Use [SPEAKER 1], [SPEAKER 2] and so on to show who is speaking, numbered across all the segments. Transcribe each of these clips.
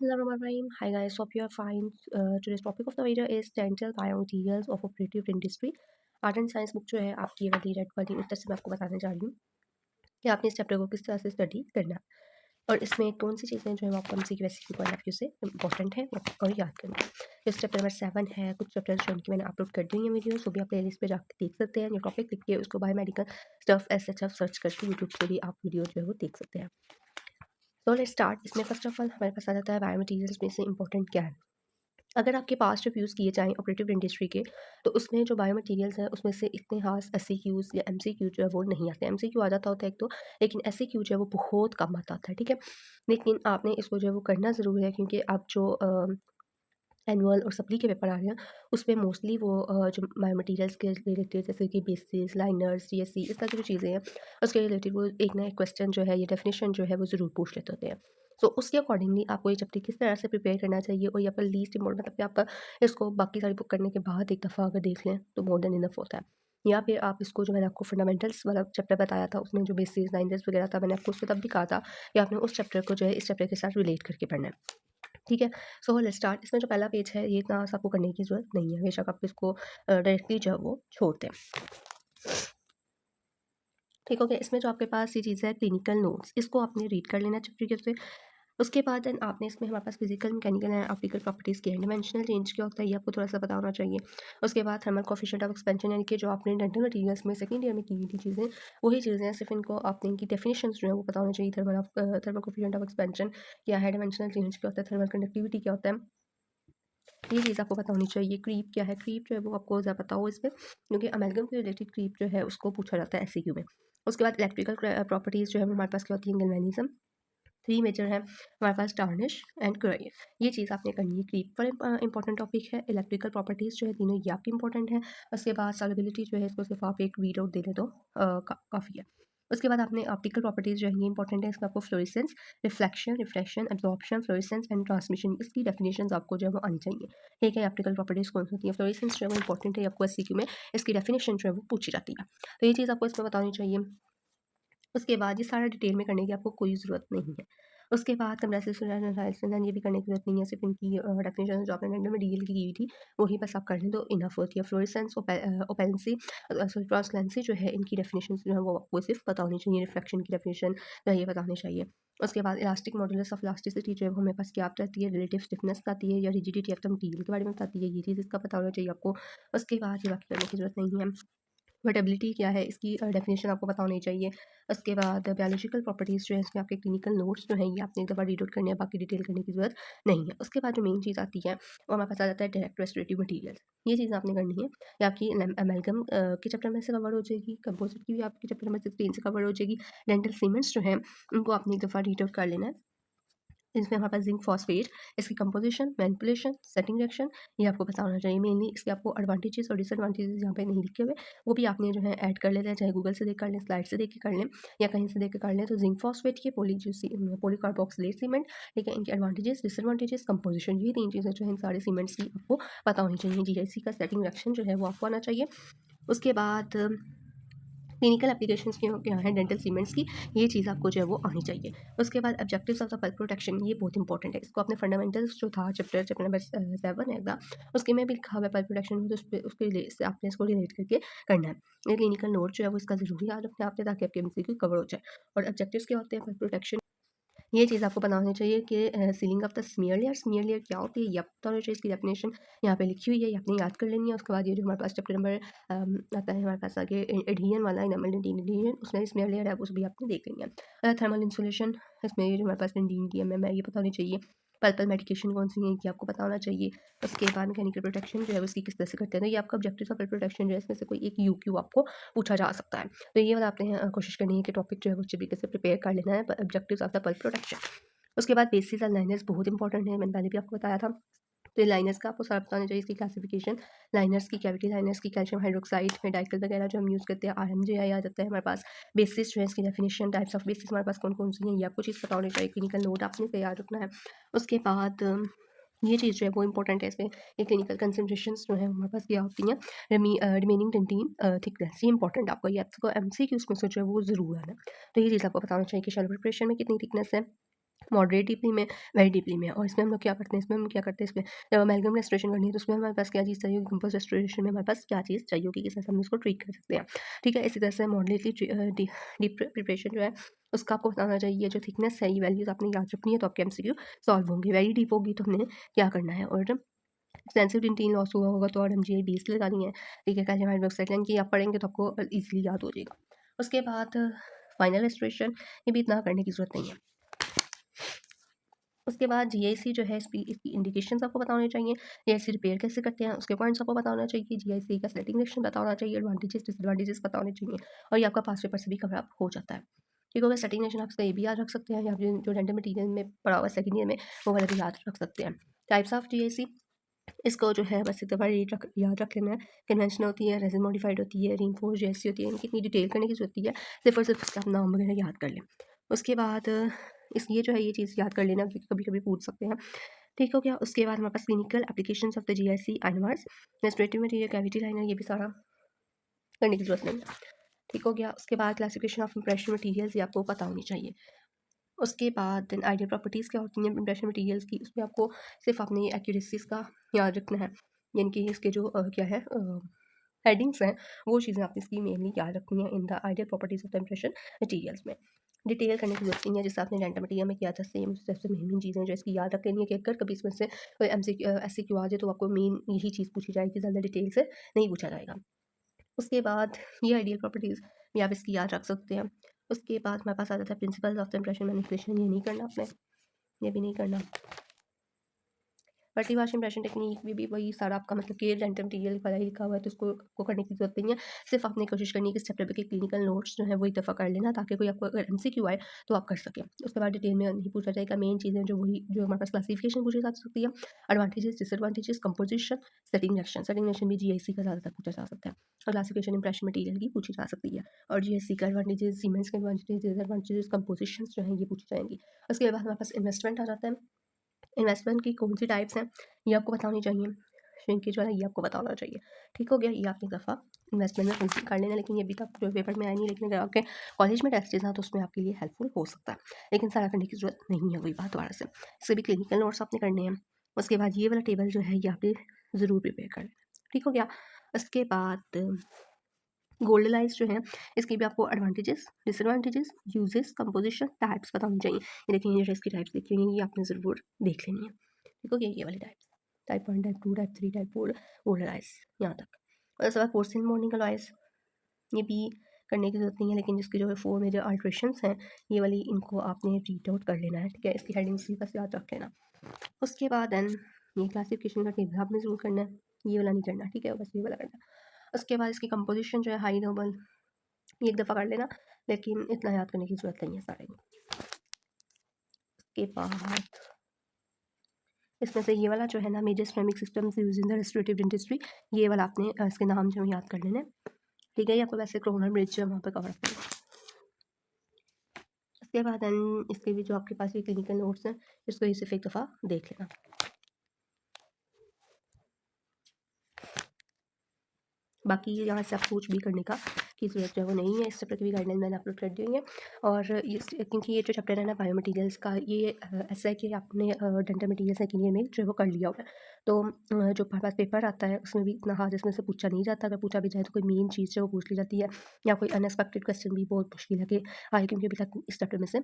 [SPEAKER 1] Bismillahirrahmanirrahim. Hi guys, hope you are fine. Today's topic of the video is dental biomaterials of operative dentistry. Art and science book जो है आपकी ये वाली red वाली उत्तर से मैं आपको बताने जा रही हूँ कि आपने इस चैप्टर को किस तरह से स्टडी करना है और इसमें कौन सी चीज़ें जो है वो आपको एमसीक्यू वैसे पॉइंट ऑफ व्यू से इंपॉर्टेंट है और याद करना है। इस चैप्टर नंबर 7 है, कुछ चैप्टर जो उनकी मैंने अपलोड कर दी हुई है वीडियो, वो भी आप प्ले लिस्ट पर जाकर देख सकते हैं। जो टॉपिक लिख के उसको बायोमेडिकल स्टफ एच सर्च करके यूट्यूब पर भी आप वीडियो जो है वो देख सकते हैं। तो लेट्स स्टार्ट। इसमें फर्स्ट ऑफ ऑल हमारे पास आ जाता है बायोमटेरियल्स में से इंपॉर्टेंट क्या है। अगर आपके पास रिव्यूज़ किए जाएँ ऑपरेटिव इंडस्ट्री के, तो उसमें जो बायोमटेरियल्स हैं उसमें से इतने खास एससीक्यूज़ या एमसीक्यू जो है वो नहीं आते। एमसीक्यू आ जाता होता है एक तो, लेकिन एससीक्यू जो है वो बहुत कम आता है, ठीक है। लेकिन आपने इसको जो है वो करना ज़रूर है, क्योंकि अब जो एनुअल और सप्ली के पेपर आ रहे हैं, उसमें मोस्टली वो जो बायोमटेरियल्स के रिलेटेड जैसे कि बेसिस, लाइनर्स, टीएससी इस तरह की जो चीज़ें हैं, उसके रिलेटेड वो एक ना एक क्वेश्चन जो है, ये डेफिनेशन जो है वो ज़रूर पूछ लेते होते हैं। तो उसके अकॉर्डिंगली आपको ये चैप्टर किस तरह से प्रिपेयर करना चाहिए, और या फिर लीस्ट इम्पोर्टेंट मतलब कि आपका इसको बाकी सारी बुक करने के बाद एक दफ़ा अगर देख लें तो मोर देन इनफ होता है। या फिर आप इसको जो मैंने आपको फंडामेंटल्स वाला चैप्टर बताया था, उसमें जो बेसिस, लाइनर्स वगैरह था, मैंने आपको उसको तब भी कहा था कि आपने उस चैप्टर को जो है इस चैप्टर के साथ रिलेट करके पढ़ना है। ठीक है, सो लेट्स स्टार्ट। इसमें जो पहला पेज है, ये इतना आपको करने की ज़रूरत नहीं है, बेशक आप इसको डायरेक्टली जो है वो छोड़ दें। ठीक हो गया। इसमें जो आपके पास ये चीज़ है क्लिनिकल नोट्स, इसको आपने रीड कर लेना अच्छे तरीके से। उसके बाद देन आपने इसमें हमारे पास physical, mechanical and optical properties की है। डायमेंशनल रेंज क्या होता है ये आपको थोड़ा-सा पता होना चाहिए। उसके बाद थर्मल कोएफिशिएंट ऑफ एक्सपेंशन, यानी कि जो आपने डेंटल मटीरियल्स में सेकंड ईयर में की हुई थी चीज़ें, वही चीज़ें हैं, सिर्फ इनको आपने इनकी डेफिनिशंस जो है वो पता होनी चाहिए। थर्मल कोएफिशिएंट ऑफ एक्सपेंशन क्या है, डायमेंशनल रेंज क्या होता है, थर्मल कंडक्टिविटी क्या होता है, ये चीज़ आपको पता होनी चाहिए। क्रीप क्या है, क्रीप जो है वो आपको ज़्यादा पता हो इसमें, क्योंकि अमेलगम के रिलेटेड क्रीप जो है उसको पूछा जाता है एससीक्यू में। उसके बाद इलेक्ट्रिकल प्रॉपर्टीज़ जो है हमारे पास क्या होती है, गैल्वेनिज्म। 3 मेजर है हमारे पास, टार्निश एंड क्रोय। ये चीज़ आपने करनी है। क्रीप पर इंपॉर्टेंट टॉपिक है। इलेक्ट्रिकल प्रॉपर्टीज़ जो है तीनों ये आपकी इंपॉर्टेंट है। उसके बाद सॉल्युबिलिटी जो है, इसको सिर्फ आप एक रीड आउट दे दें तो काफ़ी है। उसके बाद आपने ऑप्टिकल प्रॉपर्टीज़ जो है ये इंपॉर्टेंट है। इसमें आपको fluorescence, reflection, refraction, absorption, fluorescence and transmission, इसकी डेफिनेशंस आपको जो है वो आनी चाहिए। ठीक है, ऑप्टिकल प्रॉपर्टीज़ कौन सी होती है, फ्लोरेसेंस जो है वो इंपॉर्टेंट है, आपको एससीक्यू में इसकी डेफिनेशन जो है वो पूछी जाती है। तो ये चीज़ आपको इसमें बतानी चाहिए। उसके बाद ये सारा डिटेल में करने की आपको कोई ज़रूरत नहीं है। उसके बाद कंप्रेसिव ये भी करने की ज़रूरत नहीं है, सिर्फ इनकी डेफिनेशन जो आपने रैंडम में डीएल की हुई थी, वही बस आप कर लें तो इनफ होती है। फ्लोरेसेंस, ओपेलेंसी, सॉरी ट्रांसलेंसी जो है, इनकी डेफिनेशन जो है वो आपको सिर्फ पता होनी चाहिए। रिफ्लेक्शन की डेफिनेशन जो है ये पता होनी चाहिए। उसके बाद इलास्टिक मॉडुलस ऑफ इलास्टिसिटी जो है वो हमें पास क्या बताती है, रिलेटिव स्टिफनेस बताती है, या रिजिडिटी ऑफ द मटीरियल के बारे में बताती है, ये चीज़ इसका पता होना चाहिए आपको। उसके बाद ये बाकी करने की ज़रूरत नहीं है। पोर्टेबिलिटी क्या है, इसकी डेफिनेशन आपको पता होनी चाहिए। उसके बाद बायोलॉजिकल प्रॉपर्टीज़ जो है, इसमें आपके क्लिनिकल नोट्स जो हैं ये आपने एक दफ़ा रीड आउट करने हैं, बाकी डिटेल करने की ज़रूरत नहीं है। उसके बाद जो मेन चीज़ आती है वो हमारे पास आ जाता है डायरेक्ट रेस्टोरेटिव मटीरियल्स। ये चीज़ आपने करनी है, ये आपकी अमेलगम के चैप्टर में से कवर हो जाएगी, कंपोजिट की भी आपके चैप्टर नंबर 16 से कवर हो जाएगी। डेंटल सीमेंट्स जो हैं उनको आपने एक दफ़ा रीड आउट कर लेना है। इसमें हमारे पास जिंक फॉस्फेट, इसकी कंपोजिशन, मैनिपुलेशन, सेटिंग रिएक्शन, ये आपको पता होना चाहिए। मेनली इसके आपको एडवांटेजेस और डिसएडवांटेजेस यहाँ पे नहीं लिखे हुए, वो भी आपने जो है ऐड कर लेना है, चाहे गूगल से देख कर लें, स्लाइड से देख के कर लें, या कहीं से देख के कर लें। तो जिंक फॉस्फेट के पॉलीकार्बोक्सिलेट सीमेंट, ठीक है, इनके एडवांटेजेस, डिसएडवांटेजेस, कंपोजिशन, ये 3 चीज़ें जो है इन सारे सीमेंट्स की आपको पता होनी चाहिए। जीआईसी का सेटिंग रिएक्शन जो है वो आपको आना चाहिए। उसके बाद क्लिनिकल एप्लीकेशंस क्या हैं डेंटल सीमेंट्स की, ये चीज़ आपको जो है वो आनी चाहिए। उसके बाद objectives of the pulp protection, ये बहुत इंपॉर्टेंट है। इसको आपने फंडामेंटल्स जो था चैप्टर नंबर 7 है दा, उसके में भी लिखा हुआ है पल्प प्रोटेक्शन, तो उसके से आपने इसको रिलेट करके करना है। ये क्लिनिकल नोट जो है वो इसका ज़रूरी याद रखना है आपने, ताकि आपके एमसीक्यू कवर हो जाए। और ऑब्जेक्टिव्स क्या होते हैं पल्प प्रोटेक्शन, ये चीज़ आपको पता होनी चाहिए कि ceiling of the smear layer क्या होती है, ये आपको पता होना चाहिए। इसकी डेफिनेशन यहाँ पे लिखी हुई है, ये आपने याद कर लेनी है। उसके बाद ये जो हमारे पास चैप्टर नंबर आता है हमारे पास आगे, एडहेजन वाला, इनामल एडहेजन, उसमें स्मीयर लेयर है, उसे भी आपने देख लेनी है। थर्मल इंसुलेशन, इसमें ये जो हमारे पास डेंटीन की एमएम है, ये पता होनी चाहिए। पल्पल मेडिकेशन कौन सी है, ये आपको पता होना चाहिए। उसके बाद मैकेनिकल प्रोटेक्शन जो है उसकी किस तरह से करते हैं, तो ये आपका ऑब्जेक्टिव ऑफ पल्प प्रोटेक्शन जो है, इसमें से कोई एक यूक्यू आपको पूछा जा सकता है। तो ये वाला आपने कोशिश करनी है कि टॉपिक जो है वो अच्छे तरीके से प्रिपेयर कर लेना है, objectives of the pulp protection. उसके बाद बेसिस और लाइनर्स बहुत इंपॉर्टेंट है, मैंने पहले भी आपको बताया था। तो ये लाइनर्स का आपको सारा पता होना चाहिए, इसकी क्लासिफिकेशन, लाइनर्स की, कैविटी लाइनर्स की, कैल्शियम हाइड्रोक्साइड, मेडाइकल वगैरह जो हम यूज़ करते हैं, आरएमजीआई आ जाता है हमारे पास। बेसिस जो है, इसकी डेफिनेशन, टाइप्स ऑफ बेसिस हमारे पास कौन कौन सी हैं, ये आपको चीज़ पता होनी चाहिए। क्लिनिकल नोट आपने तैयार रखना है। उसके बाद ये चीज़ जो है वो इंपॉर्टेंट है इसमें, ये क्लिनिकल कंसंट्रेशंस जो है हमारे पास क्या होती हैं, रिमेनिंग डेंटिन थिकनेस, ये इंपॉर्टेंट आपको, ये आपको एमसीक्यूज़ में से जो है वो ज़रूर आना है। तो ये चीज़ आपको पता होना चाहिए कि शैलो प्रिपरेशन में कितनी थिकनेस है, मॉडरेट डीपली में, वेरी डीपली में। और इसमें हम लोग क्या करते हैं, इसमें जब अमेलगम रेस्टोरेशन करनी है तो उसमें हमारे पास क्या चीज़ चाहिए होगी, कंपोस्ट रेस्टोरेशन में हमारे पास क्या चीज़ चाहिए होगी, किस तरह से हम इसको ट्रीट कर सकते हैं। ठीक है, इसी तरह से मॉडरेटली डीप प्रिपरेशन जो है उसका आपको बताना चाहिए। जो थिकनेस है ये वैल्यूज़ आपने याद रखनी है तो आपके एमसीक्यू सॉल्व होंगे। वेरी डीप होगी तो हमने क्या करना है, और एक्सटेंसिव डेंटेन लॉस हुआ होगा तो और एमजीआई 20 लगानी है। ठीक है, कैल्शियम हाइड्रोक्साइड की आप पढ़ेंगे तो आपको ईजिली याद हो जाएगा। उसके बाद फाइनल रेस्टोरेशन, ये भी इतना करने की ज़रूरत नहीं है। उसके बाद जीआईसी जो है इसकी इंडिकेशंस आपको पता होने चाहिए। जीआईसी रिपेयर कैसे करते हैं उसके पॉइंट्स आपको पता होना चाहिए। जीआईसी का सेटिंग रिएक्शन पता होना चाहिए। एडवांटेजेस डिसएडवांटेजेस पता होने चाहिए, और ये आपका पास पेपर से भी कवर अप हो जाता है। ठीक हो गया। सेटिंग रिएक्शन आप इसका ये भी याद रख सकते हैं, या फिर जो डेंटल मटीरियल में पढ़ा हुआ सेकेंड ईयर में वो वाला भी याद रख सकते हैं। टाइप्स ऑफ जीआईसी, इसको जो है बस एक दफ़ा याद रख लेना है। कन्वेंशनल होती है, रेजिन मॉडिफाइड होती है, रीइंफोर्स्ड जीआईसी होती है। इनकी इतनी डिटेल करने की ज़रूरत नहीं है, सिर्फ और सिर्फ इसका आप नाम वगैरह याद कर लें। उसके बाद ये जो है ये चीज़ याद कर लेना, क्योंकि कभी कभी पूछ सकते हैं। ठीक हो गया। उसके बाद हमारे पास clinical applications of the GIC आइनवर्स, रेस्टोरेटिव मटीरियल, कैविटी लाइनर, ये भी सारा करने की ज़रूरत नहीं है। ठीक हो गया। उसके बाद क्लासिफिकेशन ऑफ इंप्रेशन मटीरियल्स, ये आपको पता होनी चाहिए। उसके बाद देन आइडियल प्रॉपर्टीज़ क्या होती हैं इंप्रेशन मटीरियल्स की, उसमें आपको सिर्फ अपनी एक्यूरेसीज़ का याद रखना है। यानी कि इसके जो क्या है हेडिंग्स हैं, वो चीज़ें आपने इसकी मेनली याद रखनी है in the ideal properties of the impression materials में। डिटेल करने की ज़रूरत नहीं है, जैसे आपने डेंटल मटीरियल में किया था सेम सबसे मेन चीज़ें जो इसकी याद रख लेनी है, कि अगर कभी इसमें से कोई एमसीक्यू आ जाए तो आपको मेन यही चीज़ पूछी जाएगी, ज़्यादा डिटेल से नहीं पूछा जाएगा। उसके बाद ये आइडियल प्रॉपर्टीज़ भी आप इसकी याद रख सकते हैं। उसके बाद हमारे पास आ जाता है principles of the impression manipulation, ये नहीं करना आपने, ये भी नहीं करना। मल्टी वाश इंप्रेशन टेक्निक में भी वही सारा आपका मतलब कि डेंटल मटीरियल वाला ही लिखा हुआ है, तो उसको आपको करने की ज़रूरत नहीं है। सिर्फ आपने कोशिश करनी है कि इस चैप्टर पे के क्लिनिकल नोट्स जो है वो एक दफ़ा कर लेना, ताकि कोई आपको अगर एमसीक्यू आए तो आप कर सकें। उसके बाद डिटेल में नहीं पूछा जाएगा, मेन चीज़ें जो वही जो हमारे पास क्लासिफिकेशन पूछी जा सकती है, advantages disadvantages, composition, setting reaction भी जीआईसी का ज़्यादातर पूछा जा सकता है, और क्लासिफिकेशन इंप्रेशन मटीरियल की पूछी जा सकती है। और जीआईसी का एडवांटेजेस, सीमेंट्स के एडवांटेजेस, डिसएडवांटेजेस, कंपोजिशन जो है ये पूछी जाएंगी। उसके बाद हमारे पास इन्वेस्टमेंट आ जाता है। इन्वेस्टमेंट की कौन सी टाइप्स हैं ये आपको पता होनी चाहिए। श्रिंकेज वाला ये आपको पता होना चाहिए। ठीक हो गया। ये आप एक दफ़ा इन्वेस्टमेंट में फुलफिल कर लेना, लेकिन ये अभी तक जो पेपर में आया नहीं, लेकिन अगर आपके कॉलेज में टेस्ट है तो उसमें आपके लिए हेल्पफुल हो सकता है, लेकिन सारा करने की ज़रूरत नहीं है। वही बात दोबारा से, इससे भी क्लिनिकल नोट्स आपने करने हैं। उसके बाद ये वाला टेबल जो है ये आपने ज़रूर प्रिपेयर कर लेना। ठीक हो गया। उसके बाद गोल्ड लाइस जो है इसकी भी आपको advantages, disadvantages, uses, composition, types पता होनी चाहिए। ये देखिए, ये जो इसकी टाइप्स लिखी हुई हैं ये आपने ज़रूर देख लेनी है। ठीक हो गया। ये वाली types, type 1, type 2, type 3, type 4, gold लाइस यहाँ तक। और उसके बाद पोर्सिन मॉर्निंग लॉइस, ये भी करने की ज़रूरत नहीं है, लेकिन जिसकी जो 4 मेजर अल्ट्रेशंस हैं ये वाली इनको आपने रीड आउट कर लेना है। ठीक है, इसकी हेडिंग्स भी बस याद रख लेना। उसके बाद देन ये क्लासिफिकेशन का टेबल आपने ज़रूर करना है, ये वाला नहीं करना। ठीक है, बस ये वाला करना है। उसके बाद इसकी कंपोजिशन जो है हाई नोबल, ये एक दफ़ा कर लेना, लेकिन इतना याद करने की ज़रूरत नहीं है सारे में। उसके बाद इसमें से ये वाला जो है ना, major ceramic systems use in the restorative dentistry, ये वाला आपने इसके नाम जो याद कर लेने। ठीक है, ये आपको वैसे क्रोनर ब्रिज जो है वहाँ पर कवर अप करेगा। उसके बाद देन इसके भी जो आपके पास ये क्लिनिकल नोट्स हैं इसको ये सिर्फ एक दफ़ा देख लेना। बाकी यहाँ से आप कुछ भी करने का की ज़रूरत जो है वो नहीं है। इस चैप्टर की भी गाइडलाइन मैंने अपलोड कर दी हुई है। और इस क्योंकि ये जो चैप्टर है ना बायो मटीरियल्स का, ये ऐसा है कि आपने डेंटल मटीरियल सेकेंड ईयर में जो है वो कर लिया हुआ है, तो जो हमारे पास पेपर आता है उसमें भी इतना हार्ड इसमें से पूछा नहीं जाता। अगर पूछा भी जाए तो कोई मेन चीज़ जो है वो पूछ ली जाती है, या कोई अनएक्सपेक्टेड क्वेश्चन भी बहुत मुश्किल है कि आए, क्योंकि अभी तक इस चैप्टर में से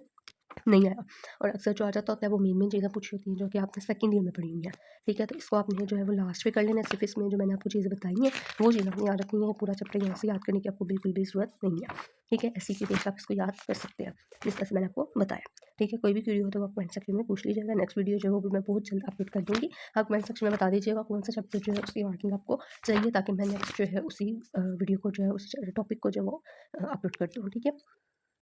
[SPEAKER 1] नहीं आया। और अक्सर जो आ जाता होता है वो मेन चीज़ें पूछी होती हैं जो कि आपने सेकंड ईयर में पढ़ी हुई हैं। ठीक है, तो इसको आपने जो है वो लास्ट में कर लेना है। सिर्फ इसमें जो मैंने आपको चीज़ें बताई हैं वो चीज़ आपने याद रखनी है। पूरा चैप्टर यहाँ से याद करने की आपको बिल्कुल भी ज़रूरत नहीं है। ठीक है, ऐसी चीज़ें आप इसको याद कर सकते हैं जिस तरह से मैंने आपको बताया। ठीक है, कोई भी क्वेरी हो तो आप कमेंट सेक्शन में पूछ लीजिएगा। नेक्स्ट वीडियो जो है वो भी मैं बहुत जल्द अपलोड कर दूँगी। आप कमेंट सेक्शन में बता दीजिएगा कौन सा चैप्टर जो है उसकी मार्किंग आपको चाहिए, ताकि मैं नेक्स्ट जो है उसी वीडियो को जो है उस टॉपिक को जो है वो अपलोड कर दूँ। ठीक है।